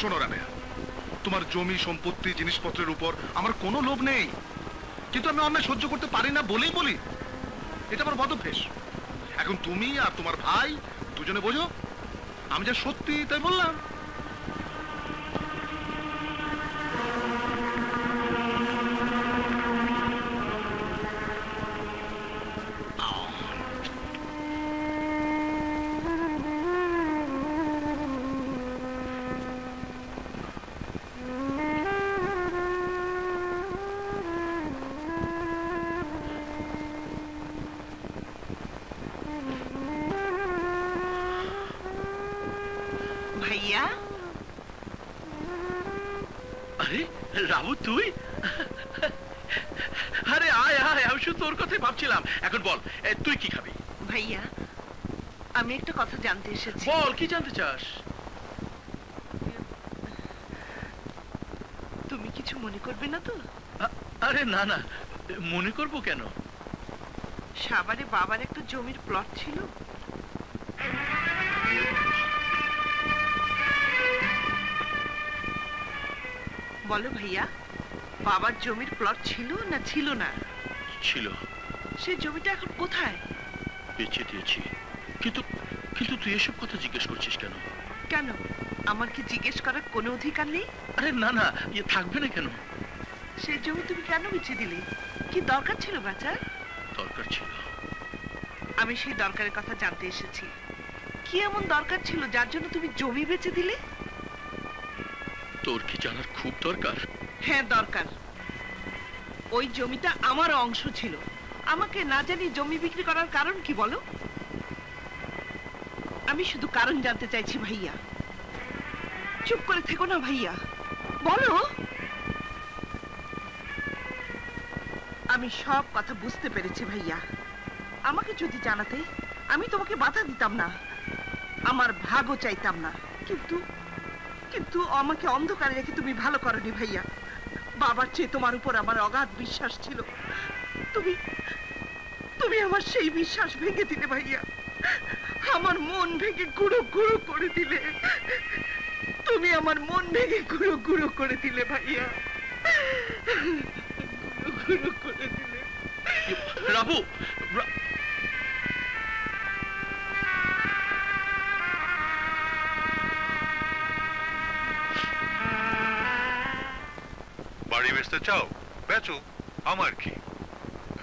শোনো রাবেয়া, তোমার জমি সম্পত্তি জিনিসপত্রের উপর আমার কোনো লোভ নেই, কিন্তু আমি অন্যায় সহ্য করতে পারি না বলেই বলি। এটা আমার বদভ্যাস। এখন তুমি আর তোমার ভাই দুজনে বোঝো, আমি যা সত্যি তাই বললাম। ভাইয়া, আরে রামু তুই? আরে আয় আয়, আমি শুধু তোর কথাই ভাবছিলাম। এখন বল তুই কি খাবি? ভাইয়া, আমি একটা কথা জানতে এসেছি। বল, কি জানতে চাস? তুমি কিছু মনে করবে না তো? আরে না না, মনে করব কেন? সাভারে বাবার একটা জমির প্লট ছিল। বলো ভাইয়া, বাবার জমির প্লট ছিল না ছিল না? ছিল। সে জমিটা এখন কোথায়? বেচে দিয়েছি। কিন্তু কিন্তু তুই এসব কথা জিজ্ঞেস করছিস কেন? কেন, আমার কি জিজ্ঞেস করার কোনো অধিকার নেই? আরে না না, থাকবে না কেন? সেই জমি তুমি কেন বেচে দিলে? কি দরকার ছিল বাচ্চার? দরকার ছিল। আমি সেই দরকারের কথা জানতে এসেছি। কি এমন দরকার ছিল যার জন্য তুমি জমি বেচে দিলে? তোর কি জানার খুব দরকার? হ্যাঁ দরকার। ওই জমিটা আমার অংশ ছিল, আমাকে না জানি জমি বিক্রি করার কারণ কি বলো? আমি শুধু কারণ জানতে চাইছি ভাইয়া। চুপ করে থেকো না ভাইয়া, বলো। আমি সব কথা বুঝতে পেরেছি ভাইয়া। আমাকে যদি জানাতে আমি তোমাকে বাধা দিতাম না, আমার ভাগও চাইতাম না। কিন্তু কিন্তু আমাকে অন্ধকারে রেখে তুমি ভালো করনি ভাইয়া। বাবার চেয়ে তোমার উপর আমার অগাধ বিশ্বাস ছিল। তুমি তুমি আমার সেই বিশ্বাস ভেঙে দিলে ভাইয়া। আমার মন ভেঙে গুঁড়ো গুঁড়ো করে দিলে। তুমি আমার মন ভেঙে গুঁড়ো গুঁড়ো করে দিলে ভাইয়া, গুঁড়ো করে দিলে। রাবু, বাড়ি বেচতে চাও? বেচো, আমার কি।